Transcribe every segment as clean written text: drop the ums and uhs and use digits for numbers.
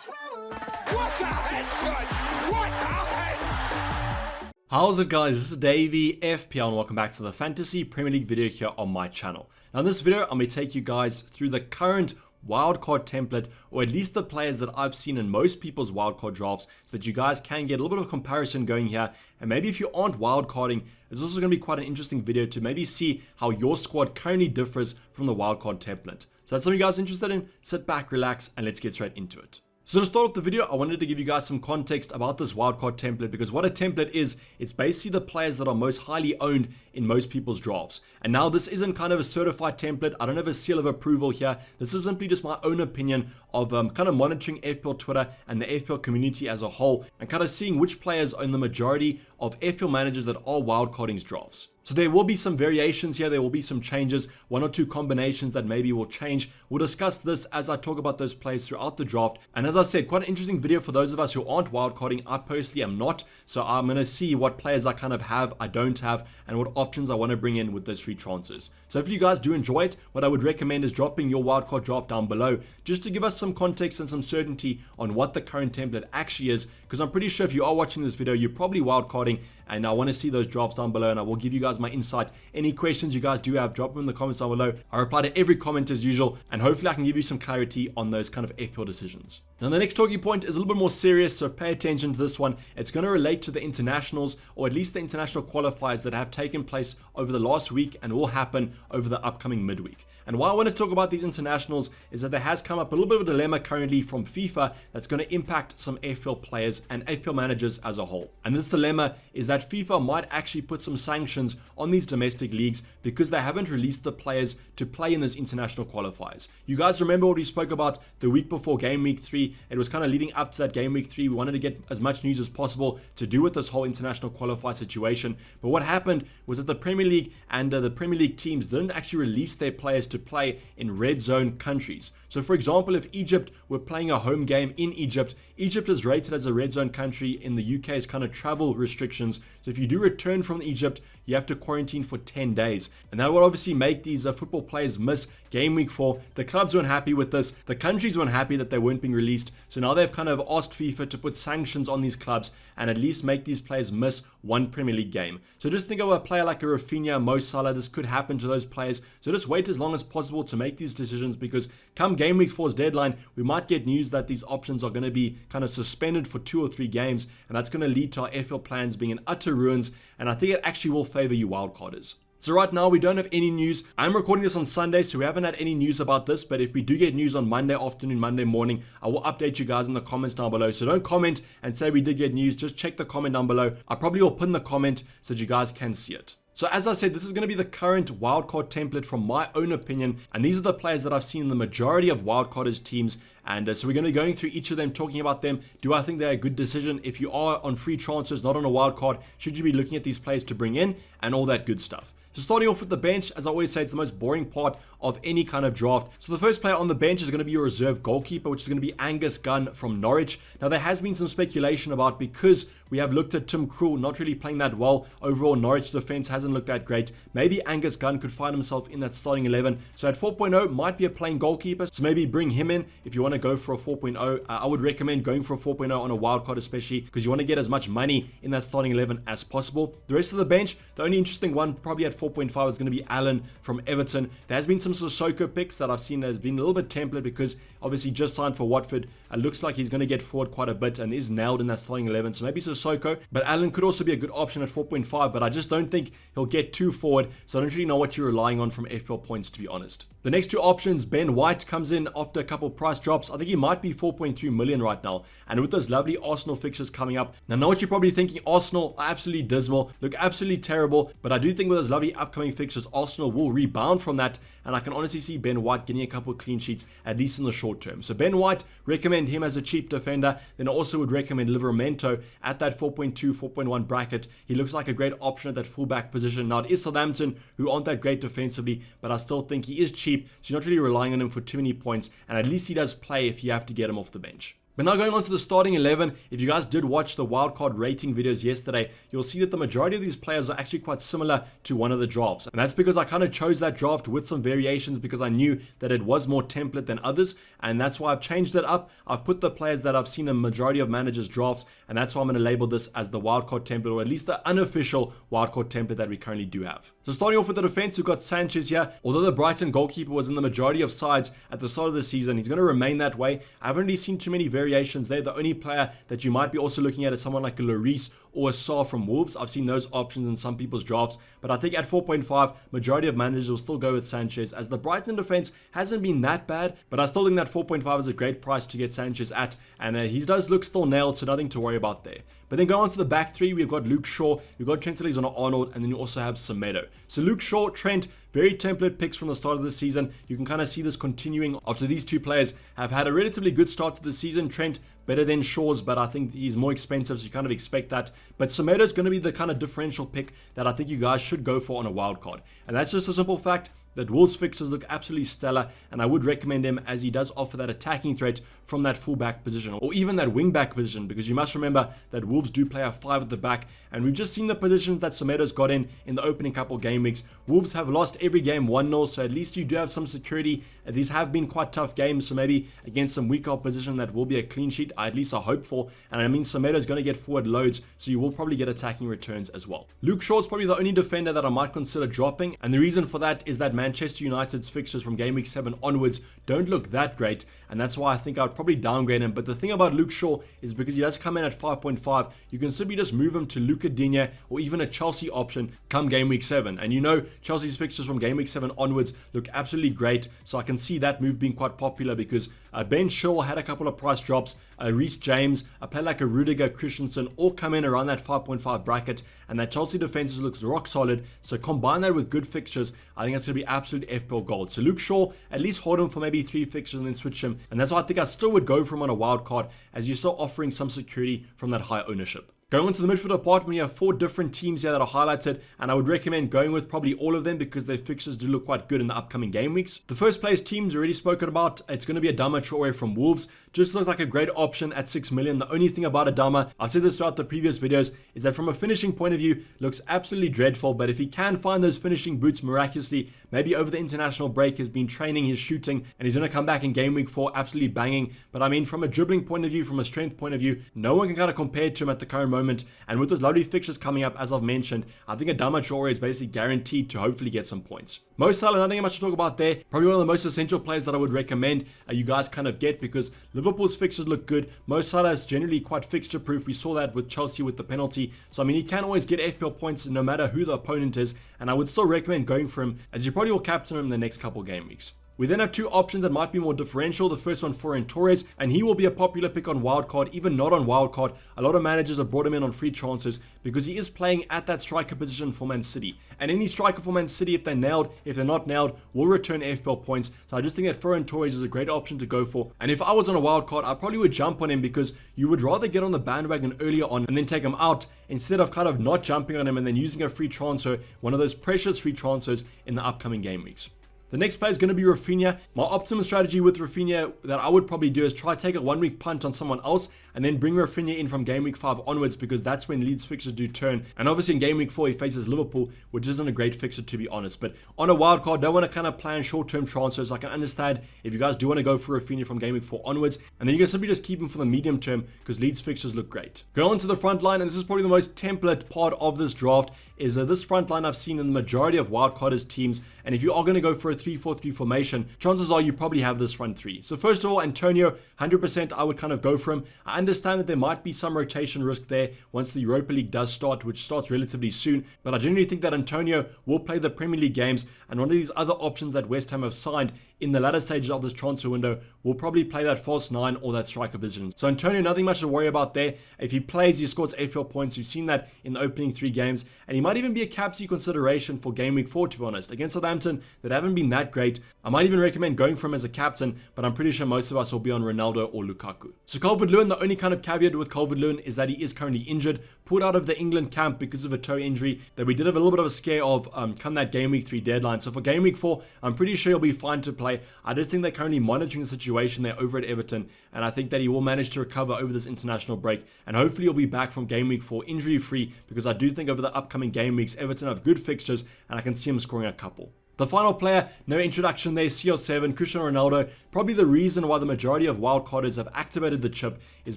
What a head, son! What a head! How's it, guys? This is Dayvy, FPL, and welcome back to the Fantasy Premier League video here on my channel. Now in this video, I'm going to take you guys through the current wildcard template, or at least the players that I've seen in most people's wildcard drafts, so that you guys can get a little bit of a comparison going here. And maybe if you aren't wildcarding, it's also going to be quite an interesting video to maybe see how your squad currently differs from the wildcard template. So that's something you guys are interested in. Sit back, relax, and let's get straight into it. So to start off the video, I wanted to give you guys some context about this wildcard template, because what a template is, it's basically the players that are most highly owned in most people's drafts. And now this isn't kind of a certified template. I don't have a seal of approval here. This is simply just my own opinion of kind of monitoring FPL Twitter and the FPL community as a whole, and kind of seeing which players own the majority of FPL managers that are wildcarding drafts. So there will be some variations here, there will be some changes, one or two combinations that maybe will change. We'll discuss this as I talk about those players throughout the draft. And as I said, quite an interesting video for those of us who aren't wildcarding. I personally am not. So I'm going to see what players I kind of have, I don't have, and what options I want to bring in with those free transfers. So if you guys do enjoy it, what I would recommend is dropping your wildcard draft down below, just to give us some context and some certainty on what the current template actually is. Because I'm pretty sure if you are watching this video, you're probably wildcarding, and I want to see those drafts down below, and I will give you guys my insight. Any questions you guys do have, drop them in the comments down below. I reply to every comment as usual, and hopefully I can give you some clarity on those kind of FPL decisions. Now the next talking point is a little bit more serious, so pay attention to this one. It's going to relate to the internationals, or at least the international qualifiers that have taken place over the last week and will happen over the upcoming midweek. And why I want to talk about these internationals is that there has come up a little bit of a dilemma currently from FIFA that's going to impact some FPL players and FPL managers as a whole. And this dilemma is that FIFA might actually put some sanctions on these domestic leagues because they haven't released the players to play in those international qualifiers. You guys remember what we spoke about the week before Game Week 3? It was kind of leading up to that Game Week 3. We wanted to get as much news as possible to do with this whole international qualifier situation. But what happened was that the Premier League and the Premier League teams didn't actually release their players to play in red zone countries. So for example, if Egypt were playing a home game in Egypt, Egypt is rated as a red zone country in the UK's kind of travel restrictions. So if you do return from Egypt, you have to quarantine for 10 days. And that would obviously make these football players miss Game Week 4. The clubs weren't happy with this. The countries weren't happy that they weren't being released. So now they've kind of asked FIFA to put sanctions on these clubs and at least make these players miss one Premier League game. So just think of a player like a Rafinha, Mo Salah. This could happen to those players. So just wait as long as possible to make these decisions, because come Game Week 4's deadline, we might get news that these options are going to be kind of suspended for 2 or 3 games, and that's going to lead to our FPL plans being in utter ruins, and I think it actually will favor you wildcarders. So right now we don't have any news. I'm recording this on Sunday, so we haven't had any news about this, but if we do get news on Monday afternoon, Monday morning, I will update you guys in the comments down below. So don't comment and say we did get news, just check the comment down below. I probably will pin the comment so that you guys can see it. So as I said, this is going to be the current wildcard template from my own opinion, and these are the players that I've seen in the majority of wildcarders teams, and so we're going to be going through each of them, talking about them. Do I think they're a good decision? If you are on free transfers, not on a wildcard, should you be looking at these players to bring in, and all that good stuff. So starting off with the bench, as I always say, it's the most boring part of any kind of draft. So the first player on the bench is going to be your reserve goalkeeper, which is going to be Angus Gunn from Norwich. Now there has been some speculation about, because we have looked at Tim Krul not really playing that well overall, Norwich defense hasn't looked that great. Maybe Angus Gunn could find himself in that starting 11. So at 4.0 might be a playing goalkeeper, so maybe bring him in if you want to go for a 4.0. I would recommend going for a 4.0 on a wildcard, especially because you want to get as much money in that starting 11 as possible. The rest of the bench, the only interesting one probably at 4.5 is going to be Allen from Everton. There has been some Sissoko picks that I've seen that has been a little bit template, because obviously just signed for Watford. It looks like he's going to get forward quite a bit and is nailed in that starting 11. So maybe Sissoko, but Allen could also be a good option at 4.5, but I just don't think he'll get too forward. So I don't really know what you're relying on from FPL points, to be honest. The next two options, Ben White comes in after a couple price drops. I think he might be 4.3 million right now. And with those lovely Arsenal fixtures coming up, now I know what you're probably thinking, Arsenal are absolutely dismal, look absolutely terrible. But I do think with those lovely upcoming fixtures, Arsenal will rebound from that. And I can honestly see Ben White getting a couple of clean sheets, at least in the short term. So Ben White, recommend him as a cheap defender. Then I also would recommend Livramento at that 4.2, 4.1 bracket. He looks like a great option at that fullback position. Now it is Southampton, who aren't that great defensively, but I still think he is cheap. So you're not really relying on him for too many points, and at least he does play if you have to get him off the bench. But now going on to the starting 11, if you guys did watch the wildcard rating videos yesterday, you'll see that the majority of these players are actually quite similar to one of the drafts. And that's because I kind of chose that draft with some variations because I knew that it was more template than others. And that's why I've changed it up. I've put the players that I've seen in majority of managers' drafts. And that's why I'm going to label this as the wildcard template, or at least the unofficial wildcard template that we currently do have. So starting off with the defense, we've got Sanchez here. Although the Brighton goalkeeper was in the majority of sides at the start of the season, he's going to remain that way. I haven't really seen too many variations there. The only player that you might be also looking at is someone like a Lloris or a Sarr from Wolves. I've seen those options in some people's drafts, but I think at 4.5, majority of managers will still go with Sanchez, as the Brighton defense hasn't been that bad, but I still think that 4.5 is a great price to get Sanchez at, and he does look still nailed, so nothing to worry about there. But then go on to the back three, we've got Luke Shaw, we've got Trent Alexander-Arnold, and then you also have Semedo. So Luke Shaw, Trent, very template picks from the start of the season. You can kind of see this continuing after these two players have had a relatively good start to the season. Trent better than Shaw's, but I think he's more expensive, so you kind of expect that. But Semedo is going to be the kind of differential pick that I think you guys should go for on a wild card. And that's just a simple fact that Wolves fixtures look absolutely stellar, and I would recommend him as he does offer that attacking threat from that fullback position or even that wing-back position, because you must remember that Wolves do play a 5 at the back, and we've just seen the positions that Semedo's got in the opening couple game weeks. Wolves have lost every game 1-0, so at least you do have some security. These have been quite tough games, so maybe against some weak opposition that will be a clean sheet, at least I hope for. And I mean, Semedo's going to get forward loads, so you will probably get attacking returns as well. Luke Shaw's probably the only defender that I might consider dropping, and the reason for that is that Manchester United's fixtures from game week 7 onwards don't look that great, and that's why I think I would probably downgrade him. But the thing about Luke Shaw is because he does come in at 5.5, you can simply just move him to Luca Digne or even a Chelsea option come game week 7. And you know, Chelsea's fixtures from game week 7 onwards look absolutely great, so I can see that move being quite popular because Ben Shaw had a couple of price drops, Reece James, a player like a Rudiger Christensen all come in around that 5.5 bracket, and that Chelsea defense looks rock solid. So combine that with good fixtures, I think that's going to be absolute FPL gold. So Luke Shaw, at least hold him for maybe 3 fixtures and then switch him, and that's why I think I still would go for him on a wild card, as you're still offering some security from that high ownership. Going on to the midfield department, we have 4 different teams here that are highlighted, and I would recommend going with probably all of them because their fixtures do look quite good in the upcoming game weeks. The first place teams already spoken about. It's going to be Adama Traore from Wolves. Just looks like a great option at 6 million. The only thing about Adama, I've said this throughout the previous videos, is that from a finishing point of view, looks absolutely dreadful, but if he can find those finishing boots miraculously, maybe over the international break, has been training his shooting, and he's going to come back in game week 4 absolutely banging. But I mean, from a dribbling point of view, from a strength point of view, no one can kind of compare to him at the current moment, and with those lovely fixtures coming up, as I've mentioned, I think Adama Traore is basically guaranteed to hopefully get some points. Mo Salah, nothing much to talk about there. Probably one of the most essential players that I would recommend you guys kind of get, because Liverpool's fixtures look good. Mo Salah is generally quite fixture proof. We saw that with Chelsea with the penalty. So I mean, he can always get FPL points no matter who the opponent is, and I would still recommend going for him, as you probably will captain him in the next couple game weeks. We then have 2 options that might be more differential. The first one, Ferran Torres, and he will be a popular pick on wildcard, even not on wildcard. A lot of managers have brought him in on free transfers because he is playing at that striker position for Man City. And any striker for Man City, if they're nailed, if they're not nailed, will return FPL points. So I just think that Ferran Torres is a great option to go for. And if I was on a wildcard, I probably would jump on him, because you would rather get on the bandwagon earlier on and then take him out, instead of kind of not jumping on him and then using a free transfer, one of those precious free transfers in the upcoming game weeks. The next player is going to be Rafinha. My optimum strategy with Rafinha that I would probably do is try to take a 1-week punt on someone else and then bring Rafinha in from game week 5 onwards, because that's when Leeds fixtures do turn. And obviously in game week 4 he faces Liverpool, which isn't a great fixture to be honest. But on a wild card, don't want to kind of plan short-term transfers. I can understand if you guys do want to go for Rafinha from game week 4 onwards, and then you can simply just keep him for the medium term because Leeds fixtures look great. Go on to the front line, and this is probably the most template part of this draft, is this front line I've seen in the majority of wildcarders teams. And if you are going to go for a 3-4-3 formation, chances are you probably have this front 3. So first of all, Antonio, 100% I would kind of go for him. I understand that there might be some rotation risk there once the Europa League does start, which starts relatively soon, but I genuinely think that Antonio will play the Premier League games, and one of these other options that West Ham have signed in the latter stages of this transfer window will probably play that false 9 or that striker position. So Antonio, nothing much to worry about there. If he plays, he scores FPL points. We've seen that in the opening 3 games, and he might even be a captaincy consideration for game week 4, to be honest. Against Southampton, that haven't been been that great. I might even recommend going for him as a captain, but I'm pretty sure most of us will be on Ronaldo or Lukaku. So Calvert-Lewin, the only kind of caveat with Calvert-Lewin is that he is currently injured, pulled out of the England camp because of a toe injury that we did have a little bit of a scare of come that game week 3 deadline. So for game week 4, I'm pretty sure he'll be fine to play. I just think they're currently monitoring the situation there over at Everton, and I think that he will manage to recover over this international break, and hopefully he'll be back from game week 4 injury free, because I do think over the upcoming game weeks, Everton have good fixtures, and I can see him scoring a couple. The final player, no introduction there, CR7, Cristiano Ronaldo. Probably the reason why the majority of wildcarders have activated the chip is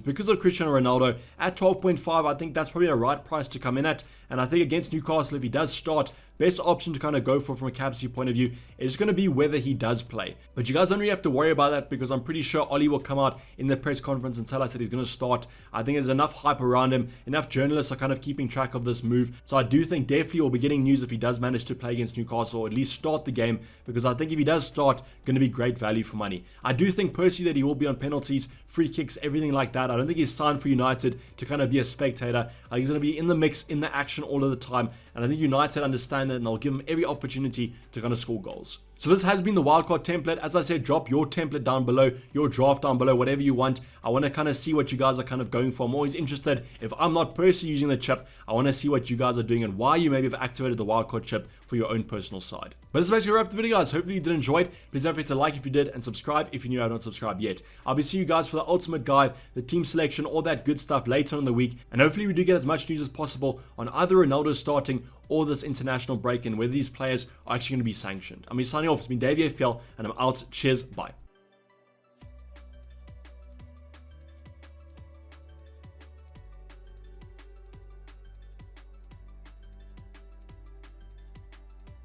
because of Cristiano Ronaldo. At 12.5, I think that's probably a right price to come in at. And I think against Newcastle, if he does start, best option to kind of go for from a captaincy point of view is going to be whether he does play. But you guys don't really have to worry about that, because I'm pretty sure Ollie will come out in the press conference and tell us that he's going to start. I think there's enough hype around him. Enough journalists are kind of keeping track of this move. So I do think definitely we'll be getting news if he does manage to play against Newcastle, or at least start the game, because I think if he does start, going to be great value for money. I do think personally that he will be on penalties, free kicks, everything like that. I don't think he's signed for United to kind of be a spectator. I think he's going to be in the mix, in the action all of the time, and I think United understand that, and they'll give him every opportunity to kind of score goals. So this has been the wildcard template. As I said, drop your template down below, your draft down below, whatever you want. I want to kind of see what you guys are kind of going for. I'm always interested. If I'm not personally using the chip, I want to see what you guys are doing and why you maybe have activated the wildcard chip for your own personal side. But this is basically wrap up the video, guys. Hopefully you did enjoy it. Please don't forget to like if you did, and subscribe if you're new and not subscribed yet. I'll be seeing you guys for the ultimate guide, the team selection, all that good stuff later in the week. And hopefully we do get as much news as possible on either Ronaldo starting or this international break, and whether these players are actually going to be sanctioned. I'm signing off. It's been Dayvy FPL, and I'm out. Cheers. Bye.